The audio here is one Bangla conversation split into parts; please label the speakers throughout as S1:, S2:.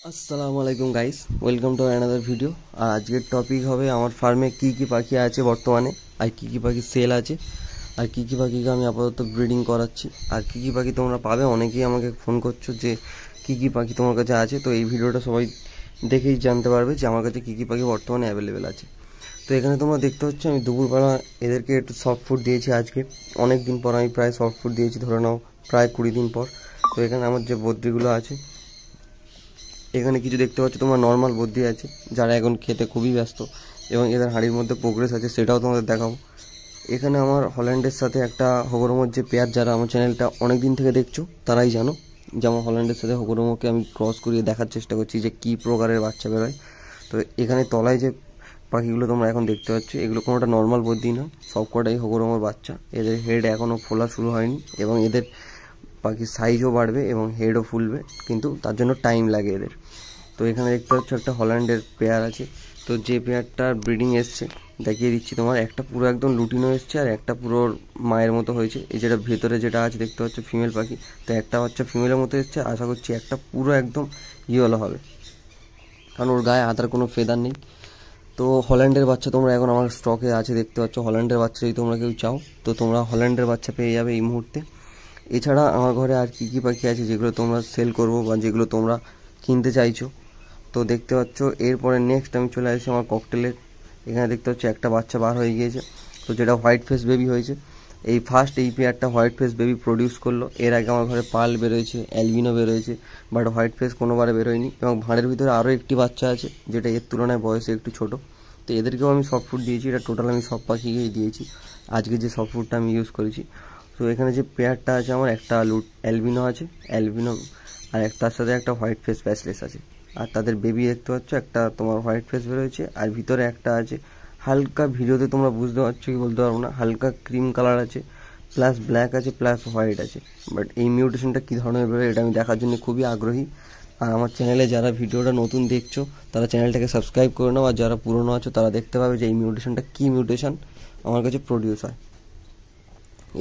S1: আসসালামু আলাইকুম guys, welcome to another video. আর আজকের টপিক হবে আমার ফার্মে কি কি পাখি আছে বর্তমানে, আর কি কি পাখি সেল আছে, আর কি কি পাখিকে আমি আপাতত ব্রিডিং করাচ্ছি, আর কি কি পাখি তোমরা পাবে। অনেকেই আমাকে ফোন করছো যে কি কি পাখি তোমার কাছে আছে, তো এই ভিডিওটা সবাই দেখেই জানতে পারবে যে আমার কাছে কি কি পাখি বর্তমানে অ্যাভেলেবেল আছে। তো এখানে তোমরা দেখতে হচ্ছে আমি দুপুরবেলা এদেরকে একটু সফট ফুড দিয়েছি। আজকে অনেক দিন পর আমি প্রায় সফট ফুড দিয়েছি, ধরে নাও প্রায় 20 দিন পর। তো এখানে আমার যে বদ্রিগুলো আছে, এখানে কিছু দেখতে পাচ্ছ তোমরা নর্মাল বদ্রি আছে যারা এখন খেতে খুবই ব্যস্ত, এবং এদের হাঁড়ির মধ্যে প্রোগ্রেস আছে, সেটাও তোমাদের দেখাবো। এখানে আমার হল্যান্ডের সাথে একটা হগরমোর যে পেয়ার, যারা আমার চ্যানেলটা অনেক দিন থেকে দেখছো তারাই জানো যে আমার হল্যান্ডের সাথে হগরমোকে আমি ক্রস করিয়ে দেখার চেষ্টা করছি যে কী প্রকারের বাচ্চা বেরোয়। তো এখানে তলায় যে পাখিগুলো তোমরা এখন দেখতে পাচ্ছ, এগুলো কোনোটা নর্মাল বদ্রি নয়, সব কটাই হগরমোর বাচ্চা। এদের হেড এখনও ফোলা শুরু হয়নি, এবং এদের পাখির সাইজও বাড়বে এবং হেডও ফুলবে, কিন্তু তার জন্য টাইম লাগে এদের। তো এখানে দেখতে পাচ্ছ একটা হল্যান্ডের পেয়ার আছে। তো যে পেয়ারটার ব্রিডিং এসছে দেখিয়ে দিচ্ছি তোমার, একটা পুরো একদম লুটিনো এসছে, আর একটা পুরো মায়ের মতো হয়েছে। এই যেটা ভেতরে যেটা আছে দেখতে পাচ্ছ ফিমেল পাখি, তো একটা বাচ্চা ফিমেলের মতো এসছে। আশা করছি একটা পুরো একদম ইয়েলো হবে, কারণ ওর গায়ে আদার কোনো ফেদার নেই। তো হল্যান্ডের বাচ্চা তোমরা এখন আমার স্টকে আছে দেখতে পাচ্ছ। হল্যান্ডের বাচ্চা যদি তোমরা কেউ চাও তো তোমরা হল্যান্ডের বাচ্চা পেয়ে যাবে এই মুহূর্তে। এছাড়া আমার ঘরে আর কী কী পাখি আছে যেগুলো তোমরা সেল করবো বা যেগুলো তোমরা কিনতে চাইছো, তো দেখতে পাচ্ছ। এরপরে নেক্সট আমি চলে আসছি আমার ককটেলের। এখানে দেখতে পাচ্ছ একটা বাচ্চা বার হয়ে গিয়েছে, তো যেটা হোয়াইট ফেস বেবি হয়েছে। এই ফার্স্ট এই পেয়ারটা হোয়াইট ফেস বেবি প্রডিউস করলো। এর আগে আমার ঘরে পার্ল বেরোয়েছে, অ্যালবিনো বেরোয়েছে, বাট হোয়াইট ফেস কোনোবারে বেরোয়নি। এবং ভাঁড়ের ভিতরে আরও একটি বাচ্চা আছে যেটা এর তুলনায় বয়সে একটু ছোট। তো এদেরকেও আমি সফট ফুড দিয়েছি। এটা টোটাল আমি সব পাখিকেই দিয়েছি আজকে যে সফট ফুডটা আমি ইউজ করেছি। তো এখানে যে পেয়ারটা আছে আমার, একটা অ্যালবিনো আছে, অ্যালবিনো, আর তার সাথে একটা হোয়াইট ফেস প্যাচলেস আছে। আর তাদের বেবি দেখতে পাচ্ছ, একটা তোমার হোয়াইট ফেস বেরোয়েছে, আর ভিতরে একটা আছে হালকা, ভিডিওতে তোমরা বুঝতে পারছো কি বলতে পারবো না, হালকা ক্রিম কালার আছে, প্লাস ব্ল্যাক আছে, প্লাস হোয়াইট আছে। বাট এই মিউটেশনটা কী ধরনের বেরোয় এটা আমি দেখার জন্য খুবই আগ্রহী। আর আমার চ্যানেলে যারা ভিডিওটা নতুন দেখছো তারা চ্যানেলটাকে সাবস্ক্রাইব করে নাও, আর যারা পুরনো আছো তারা দেখতে পাবে যে এই মিউটেশনটা কী মিউটেশন আমার কাছে প্রডিউস হয়।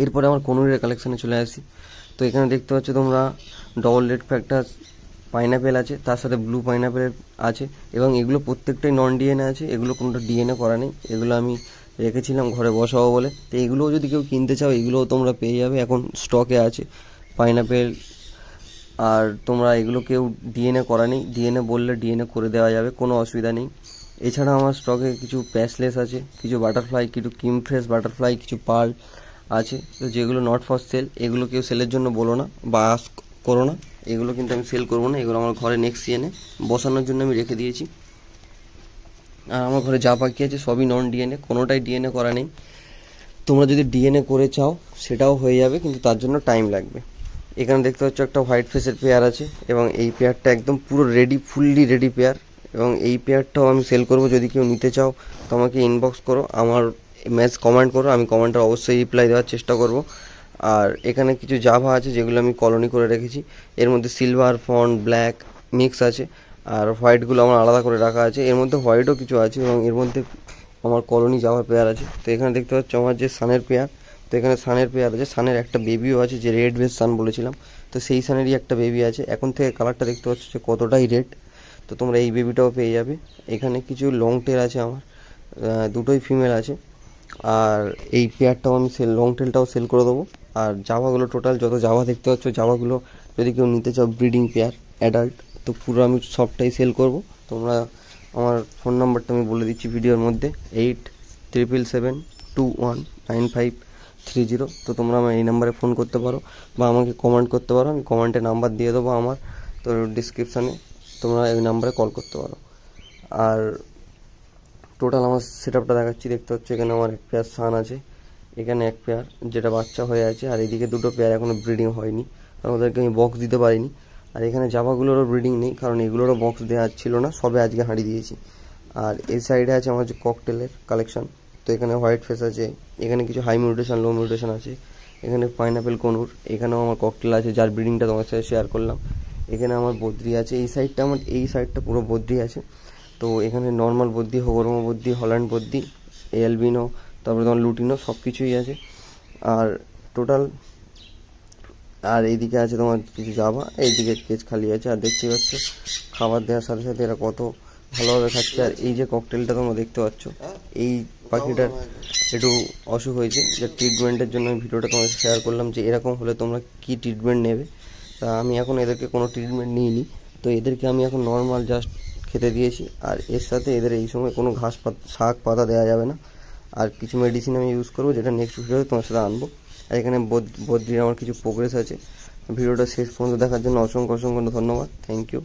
S1: এরপরে আমার কনুরের কালেকশানে চলে আসি। তো এখানে দেখতে পাচ্ছ তোমরা ডবল রেড ফ্যাক্টর পাইনাপেল আছে, তার সাথে ব্লু পাইনাপেল আছে, এবং এগুলো প্রত্যেকটাই নন ডিএনএ আছে। এগুলো কোনোটা ডিএনএ করা নেই, এগুলো আমি রেখেছিলাম ঘরে বসাবো বলে। তো এগুলোও যদি কেউ কিনতে চাও এগুলোও তোমরা পেয়ে যাবে, এখন স্টকে আছে পাইনাপেল। আর তোমরা এগুলো কেউ ডিএনএ করা নেই, ডিএনএ বললে ডিএনএ করে দেওয়া যাবে, কোনো অসুবিধা নেই। এছাড়া আমার স্টকে কিছু প্যাচলেস আছে, কিছু বাটারফ্লাই, কিছু কিম ফ্রেশ বাটারফ্লাই, কিছু পার্ল আছে। তো যেগুলো নট ফর সেল, এগুলো কেউ সেলের জন্য বলো না বা আস্ক করো না, এগুলো কিন্তু আমি সেল করবো না। এগুলো আমার ঘরে নেক্সট সিজনে বসানোর জন্য আমি রেখে দিয়েছি। আর আমার ঘরে যা পাখি আছে সবই নন ডিএনএ, কোনোটাই ডিএনএ করা নেই। তোমরা যদি ডিএনএ করে চাও সেটাও হয়ে যাবে, কিন্তু তার জন্য টাইম লাগবে। এখানে দেখতে পাচ্ছ একটা হোয়াইট ফেসের পেয়ার আছে, এবং এই পেয়ারটা একদম পুরো রেডি, ফুললি রেডি পেয়ার, এবং এই পেয়ারটাও আমি সেল করব। যদি কেউ নিতে চাও তো আমাকে ইনবক্স করো, আমার কমেন্ট করো, আমি কমেন্টে অবশ্যই রিপ্লাই দেওয়ার চেষ্টা করব। আর এখানে কিছু জাভা আছে যেগুলো আমি কলোনি করে রেখেছি, এর মধ্যে সিলভার, ফন, ব্ল্যাক মিক্স আছে, আর হোয়াইটগুলো আমার আলাদা করে রাখা আছে। এর মধ্যে হোয়াইটও কিছু আছে, এবং এর মধ্যে আমার কলোনি জাভার পেয়ার আছে। তো এখানে দেখতে পাচ্ছ আমার যে সানের পেয়ার, তো এখানে সানের পেয়ার আছে, সানের একটা বেবিও আছে, যে রেড ভেস সান বলেছিলাম, তো সেই সানেরই একটা বেবি আছে। এখন থেকে কালারটা দেখতে পাচ্ছ যে কতটাই রেড, তো তোমরা এই বেবিটাও পেয়ে যাবে। এখানে কিছু লং টেল আছে আমার, দুটোই ফিমেল আছে। আর এই পেয়ারটাও আমি লং টেলটাও সেল করে দেবো। আর জাভাগুলো টোটাল যত জাভা দেখতে পাচ্ছ, জাভাগুলো যদি কেউ নিতে চাও ব্রিডিং পেয়ার অ্যাডাল্ট, তো পুরো আমি সবটাই সেল করব। তোমরা আমার ফোন নাম্বারটা আমি বলে দিচ্ছি ভিডিওর মধ্যে, 8777219530। তো তোমরা আমার এই নাম্বারে ফোন করতে পারো বা আমাকে কমেন্ট করতে পারো, আমি কমেন্টে নাম্বার দিয়ে দেবো আমার, তো ডিসক্রিপশানে তোমরা এই নাম্বারে কল করতে পারো। আর টোটাল আমার সেট আপটা দেখাচ্ছি, দেখতে হচ্ছে এখানে আমার এক পেয়ার সান আছে, এখানে এক পেয়ার যেটা বাচ্চা হয়ে আছে, আর এদিকে দুটো পেয়ার এখনও ব্রিডিং হয়নি, কারণ ওদেরকে আমি বক্স দিতে পারিনি। আর এখানে জাভাগুলোরও ব্রিডিং নেই, কারণ এগুলোরও বক্স দেওয়া ছিল না, সবে আজকে হাঁড়ি দিয়েছি। আর এই সাইডে আছে আমার যে ককটেলের কালেকশন, তো এখানে হোয়াইট ফেস আছে, এখানে কিছু হাই মিউটেশন, লো মিউটেশন আছে, এখানে পাইনাপেল কনুর, এখানেও আমার ককটেল আছে যার ব্রিডিংটা তোমার সাথে শেয়ার করলাম। এখানে আমার বদ্রি আছে, এই সাইডটা পুরো বদ্রি আছে। তো এখানে নর্মাল বদ্রি, হগরমো বদ্রি, হল্যান্ড বদ্রি, এলবিনো, তারপরে তোমার লুটিনো সব কিছুই আছে। আর টোটাল আর এইদিকে আছে তোমার কিছু জাভা, এইদিকে কেজ খালি আছে। আর দেখতে পাচ্ছ খাবার দেওয়ার সাথে সাথে এরা কত ভালোভাবে খাচ্ছে। আর এই যে ককটেলটা তোমরা দেখতে পাচ্ছ, এই পাখিটার একটু অসুখ হয়েছে, যে ট্রিটমেন্টের জন্য আমি ভিডিওটা তোমাদের শেয়ার করলাম যে এরকম হলে তোমরা কি ট্রিটমেন্ট নেবে। তা আমি এখন এদেরকে কোনো ট্রিটমেন্ট নিইনি, তো এদেরকে আমি এখন নর্মাল জাস্ট খেতে দিয়েছি। আর এর সাথে এদের এই সময় কোনো ঘাস পাতা, শাক পাতা দেওয়া যাবে না। আর কিছু মেডিসিন আমি ইউজ করবো, যেটা নেক্সট ভিডিওতে তোমার সাথে আনবো। আর এখানে বদ্রির আমার কিছু প্রোগ্রেস আছে। ভিডিওটা শেষ পর্যন্ত দেখার জন্য অসংখ্য অসংখ্য ধন্যবাদ। Thank you.